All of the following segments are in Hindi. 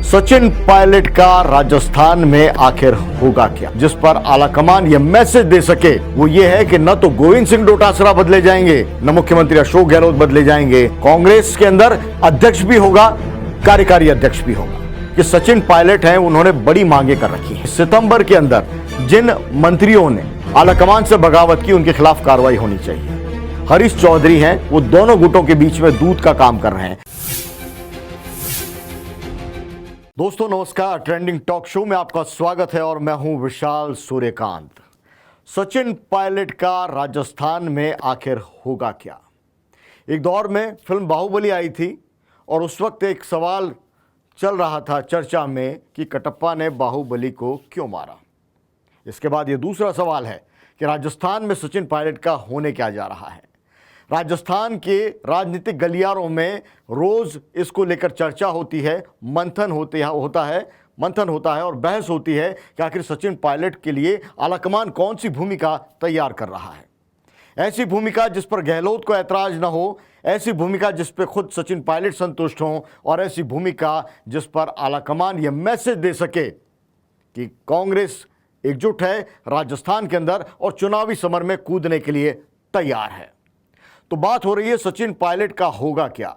सचिन पायलट का राजस्थान में आखिर होगा क्या, जिस पर आलाकमान यह मैसेज दे सके वो ये है कि न तो गोविंद सिंह डोटासरा बदले जाएंगे, न मुख्यमंत्री अशोक गहलोत बदले जाएंगे। कांग्रेस के अंदर अध्यक्ष भी होगा, कार्यकारी अध्यक्ष भी होगा। कि सचिन पायलट हैं, उन्होंने बड़ी मांगे कर रखी है। सितंबर के अंदर जिन मंत्रियों ने आलाकमान से बगावत की, उनके खिलाफ कार्रवाई होनी चाहिए। हरीश चौधरी हैं, वो दोनों गुटों के बीच में दूत का काम कर रहे हैं। दोस्तों नमस्कार, ट्रेंडिंग टॉक शो में आपका स्वागत है और मैं हूं विशाल सूर्यकांत। सचिन पायलट का राजस्थान में आखिर होगा क्या? एक दौर में फिल्म बाहुबली आई थी और उस वक्त एक सवाल चल रहा था चर्चा में कि कटप्पा ने बाहुबली को क्यों मारा। इसके बाद ये दूसरा सवाल है कि राजस्थान में सचिन पायलट का होने क्या जा रहा है। राजस्थान के राजनीतिक गलियारों में रोज इसको लेकर चर्चा होती है, मंथन होता है और बहस होती है कि आखिर सचिन पायलट के लिए आलाकमान कौन सी भूमिका तैयार कर रहा है। ऐसी भूमिका जिस पर गहलोत को ऐतराज न हो, ऐसी भूमिका जिस पर खुद सचिन पायलट संतुष्ट हों, और ऐसी भूमिका जिस पर आलाकमान यह मैसेज दे सके कि कांग्रेस एकजुट है राजस्थान के अंदर और चुनावी समर में कूदने के लिए तैयार है। तो बात हो रही है सचिन पायलट का होगा क्या।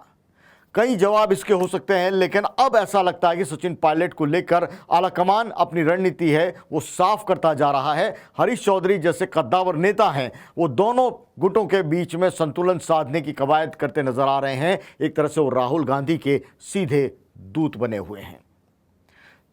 कई जवाब इसके हो सकते हैं, लेकिन अब ऐसा लगता है कि सचिन पायलट को लेकर आलाकमान अपनी रणनीति है वो साफ करता जा रहा है। हरीश चौधरी जैसे कद्दावर नेता हैं, वो दोनों गुटों के बीच में संतुलन साधने की कवायद करते नजर आ रहे हैं। एक तरह से वो राहुल गांधी के सीधे दूत बने हुए हैं।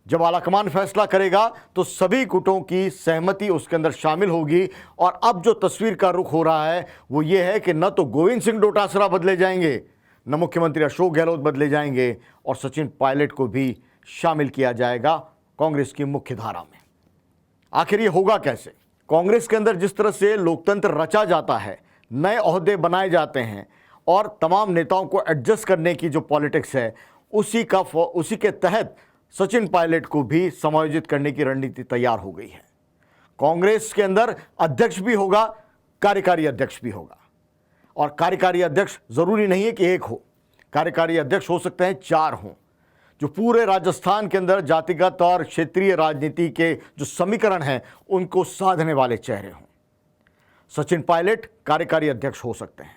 जब आलाकमान फैसला करेगा तो सभी गुटों की सहमति उसके अंदर शामिल होगी। और अब जो तस्वीर का रुख हो रहा है वो ये है कि न तो गोविंद सिंह डोटासरा बदले जाएंगे, न मुख्यमंत्री अशोक गहलोत बदले जाएंगे, और सचिन पायलट को भी शामिल किया जाएगा कांग्रेस की मुख्य धारा में। आखिर ये होगा कैसे? कांग्रेस के अंदर जिस तरह से लोकतंत्र रचा जाता है, नए ओहदे बनाए जाते हैं और तमाम नेताओं को एडजस्ट करने की जो पॉलिटिक्स है, उसी के तहत सचिन पायलट को भी समायोजित करने की रणनीति तैयार हो गई है। कांग्रेस के अंदर अध्यक्ष भी होगा, कार्यकारी अध्यक्ष भी होगा। और कार्यकारी अध्यक्ष जरूरी नहीं है कि एक हो, कार्यकारी अध्यक्ष हो सकते हैं 4 हों, जो पूरे राजस्थान के अंदर जातिगत और क्षेत्रीय राजनीति के जो समीकरण हैं उनको साधने वाले चेहरे हों। सचिन पायलट कार्यकारी अध्यक्ष हो सकते हैं।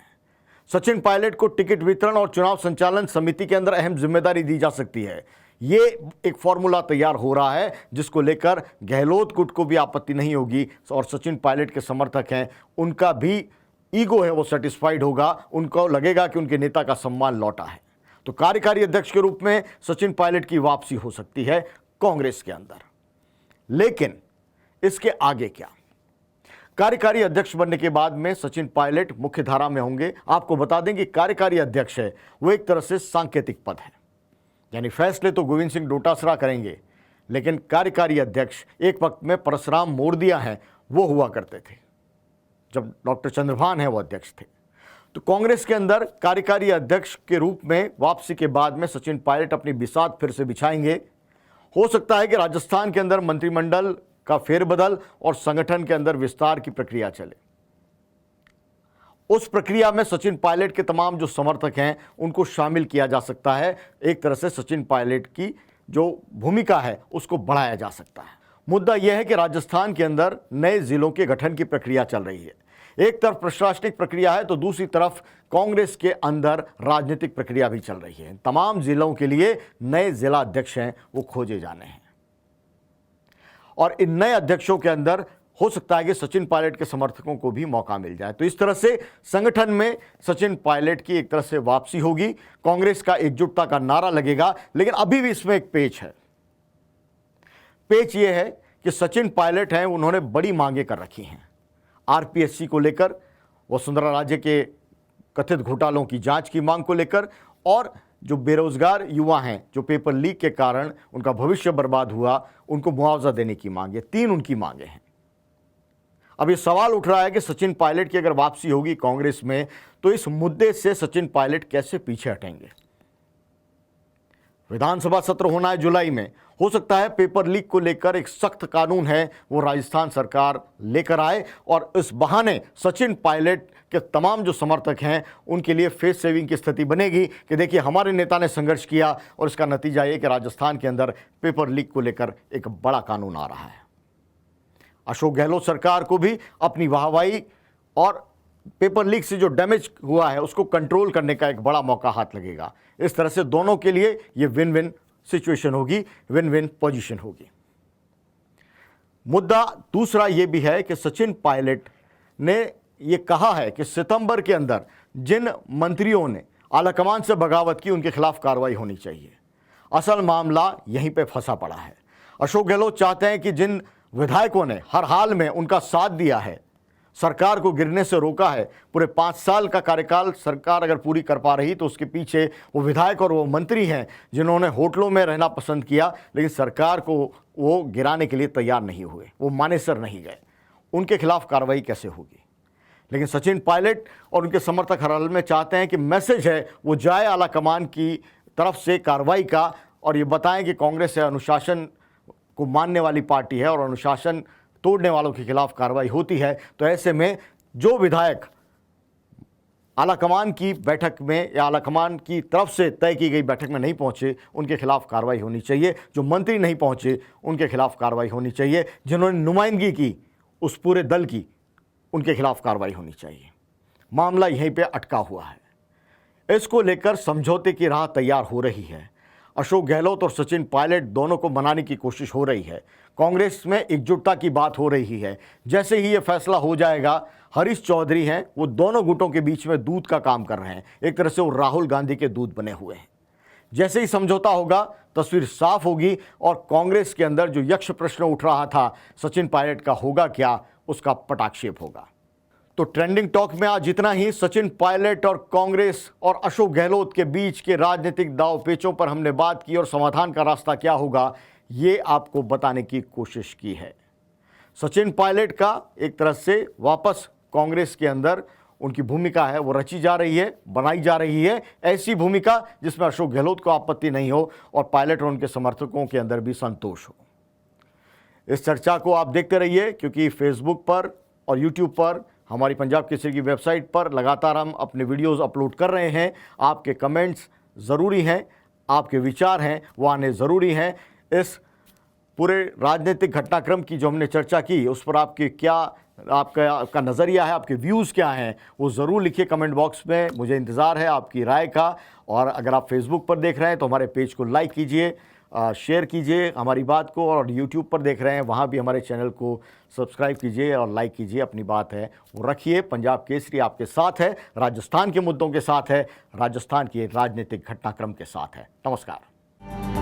सचिन पायलट को टिकट वितरण और चुनाव संचालन समिति के अंदर अहम जिम्मेदारी दी जा सकती है। ये एक फॉर्मूला तैयार हो रहा है जिसको लेकर गहलोत गुट को भी आपत्ति नहीं होगी और सचिन पायलट के समर्थक हैं उनका भी ईगो है वो सेटिस्फाइड होगा, उनको लगेगा कि उनके नेता का सम्मान लौटा है। तो कार्यकारी अध्यक्ष के रूप में सचिन पायलट की वापसी हो सकती है कांग्रेस के अंदर। लेकिन इसके आगे क्या? कार्यकारी अध्यक्ष बनने के बाद में सचिन पायलट मुख्य धारा में होंगे। आपको बता दें कि कार्यकारी अध्यक्ष है वो एक तरह से सांकेतिक पद है, यानी फैसले तो गोविंद सिंह डोटासरा करेंगे, लेकिन कार्यकारी अध्यक्ष एक वक्त में परशुराम मोरदिया हैं वो हुआ करते थे, जब डॉक्टर चंद्रभान है वो अध्यक्ष थे। तो कांग्रेस के अंदर कार्यकारी अध्यक्ष के रूप में वापसी के बाद में सचिन पायलट अपनी बिसात फिर से बिछाएंगे। हो सकता है कि राजस्थान के अंदर मंत्रिमंडल का फेरबदल और संगठन के अंदर विस्तार की प्रक्रिया चले। उस प्रक्रिया में सचिन पायलट के तमाम जो समर्थक हैं उनको शामिल किया जा सकता है। एक तरह से सचिन पायलट की जो भूमिका है उसको बढ़ाया जा सकता है। मुद्दा यह है कि राजस्थान के अंदर नए जिलों के गठन की प्रक्रिया चल रही है। एक तरफ प्रशासनिक प्रक्रिया है तो दूसरी तरफ कांग्रेस के अंदर राजनीतिक प्रक्रिया भी चल रही है। तमाम जिलों के लिए नए जिला अध्यक्ष हैं वो खोजे जाने हैं और इन नए अध्यक्षों के अंदर हो सकता है कि सचिन पायलट के समर्थकों को भी मौका मिल जाए। तो इस तरह से संगठन में सचिन पायलट की एक तरह से वापसी होगी, कांग्रेस का एकजुटता का नारा लगेगा। लेकिन अभी भी इसमें एक पेच है। पेच ये है कि सचिन पायलट हैं, उन्होंने बड़ी मांगे कर रखी हैं आरपीएससी को लेकर, वसुंधरा राजे के कथित घोटालों की जांच की मांग को लेकर, और जो बेरोजगार युवा हैं जो पेपर लीक के कारण उनका भविष्य बर्बाद हुआ उनको मुआवजा देने की मांग है। 3 उनकी मांगे हैं। अब ये सवाल उठ रहा है कि सचिन पायलट की अगर वापसी होगी कांग्रेस में तो इस मुद्दे से सचिन पायलट कैसे पीछे हटेंगे। विधानसभा सत्र होना है जुलाई में, हो सकता है पेपर लीक को लेकर एक सख्त कानून है वो राजस्थान सरकार लेकर आए और इस बहाने सचिन पायलट के तमाम जो समर्थक हैं उनके लिए फेस सेविंग की स्थिति बनेगी कि देखिए हमारे नेता ने संघर्ष किया और इसका नतीजा ये कि राजस्थान के अंदर पेपर लीक को लेकर एक बड़ा कानून आ रहा है। अशोक गहलोत सरकार को भी अपनी वाहवाही और पेपर लीक से जो डैमेज हुआ है उसको कंट्रोल करने का एक बड़ा मौका हाथ लगेगा। इस तरह से दोनों के लिए ये विन विन सिचुएशन होगी, विन विन पोजीशन होगी। मुद्दा दूसरा ये भी है कि सचिन पायलट ने ये कहा है कि सितंबर के अंदर जिन मंत्रियों ने आलाकमान से बगावत की उनके खिलाफ कार्रवाई होनी चाहिए। असल मामला यहीं पे फंसा पड़ा है। अशोक गहलोत चाहते हैं कि जिन विधायकों ने हर हाल में उनका साथ दिया है, सरकार को गिरने से रोका है, पूरे 5 साल का कार्यकाल सरकार अगर पूरी कर पा रही तो उसके पीछे वो विधायक और वो मंत्री हैं जिन्होंने होटलों में रहना पसंद किया लेकिन सरकार को वो गिराने के लिए तैयार नहीं हुए, वो मानेसर नहीं गए। उनके खिलाफ कार्रवाई कैसे होगी? लेकिन सचिन पायलट और उनके समर्थक हर हाल में चाहते हैं कि मैसेज है वो जाए आलाकमान की तरफ से कार्रवाई का और ये बताएं कि कांग्रेस है अनुशासन को मानने वाली पार्टी है और अनुशासन तोड़ने वालों के खिलाफ कार्रवाई होती है। तो ऐसे में जो विधायक आलाकमान की बैठक में या आलाकमान की तरफ से तय की गई बैठक में नहीं पहुंचे उनके खिलाफ कार्रवाई होनी चाहिए। जो मंत्री नहीं पहुंचे उनके खिलाफ कार्रवाई होनी चाहिए। जिन्होंने नुमाइंदगी की उस पूरे दल की उनके खिलाफ कार्रवाई होनी चाहिए। मामला यहीं पे अटका हुआ है। इसको लेकर समझौते की राह तैयार हो रही है। अशोक गहलोत और सचिन पायलट दोनों को मनाने की कोशिश हो रही है। कांग्रेस में एकजुटता की बात हो रही है। जैसे ही ये फैसला हो जाएगा, हरीश चौधरी हैं वो दोनों गुटों के बीच में दूध का काम कर रहे हैं। एक तरह से वो राहुल गांधी के दूध बने हुए हैं। जैसे ही समझौता होगा तस्वीर साफ होगी और कांग्रेस के अंदर जो यक्ष प्रश्न उठ रहा था सचिन पायलट का होगा क्या, उसका पटाक्षेप होगा। तो ट्रेंडिंग टॉक में आज इतना ही। सचिन पायलट और कांग्रेस और अशोक गहलोत के बीच के राजनीतिक दाव पेचों पर हमने बात की और समाधान का रास्ता क्या होगा ये आपको बताने की कोशिश की है। सचिन पायलट का एक तरह से वापस कांग्रेस के अंदर उनकी भूमिका है वो रची जा रही है, बनाई जा रही है। ऐसी भूमिका जिसमें अशोक गहलोत को आपत्ति नहीं हो और पायलट और उनके समर्थकों के अंदर भी संतोष हो। इस चर्चा को आप देखते रहिए क्योंकि फेसबुक पर और यूट्यूब पर हमारी पंजाब केसरी की वेबसाइट पर लगातार हम अपने वीडियोस अपलोड कर रहे हैं। आपके कमेंट्स ज़रूरी हैं, आपके विचार हैं वो आने ज़रूरी हैं। इस पूरे राजनीतिक घटनाक्रम की जो हमने चर्चा की उस पर आपका नज़रिया है, आपके व्यूज़ क्या हैं वो ज़रूर लिखिए कमेंट बॉक्स में। मुझे इंतज़ार है आपकी राय का। और अगर आप फेसबुक पर देख रहे हैं तो हमारे पेज को लाइक कीजिए, शेयर कीजिए हमारी बात को। और यूट्यूब पर देख रहे हैं वहाँ भी हमारे चैनल को सब्सक्राइब कीजिए और लाइक कीजिए। अपनी बात है वो रखिए। पंजाब केसरी आपके साथ है, राजस्थान के मुद्दों के साथ है, राजस्थान के राजनीतिक घटनाक्रम के साथ है। नमस्कार।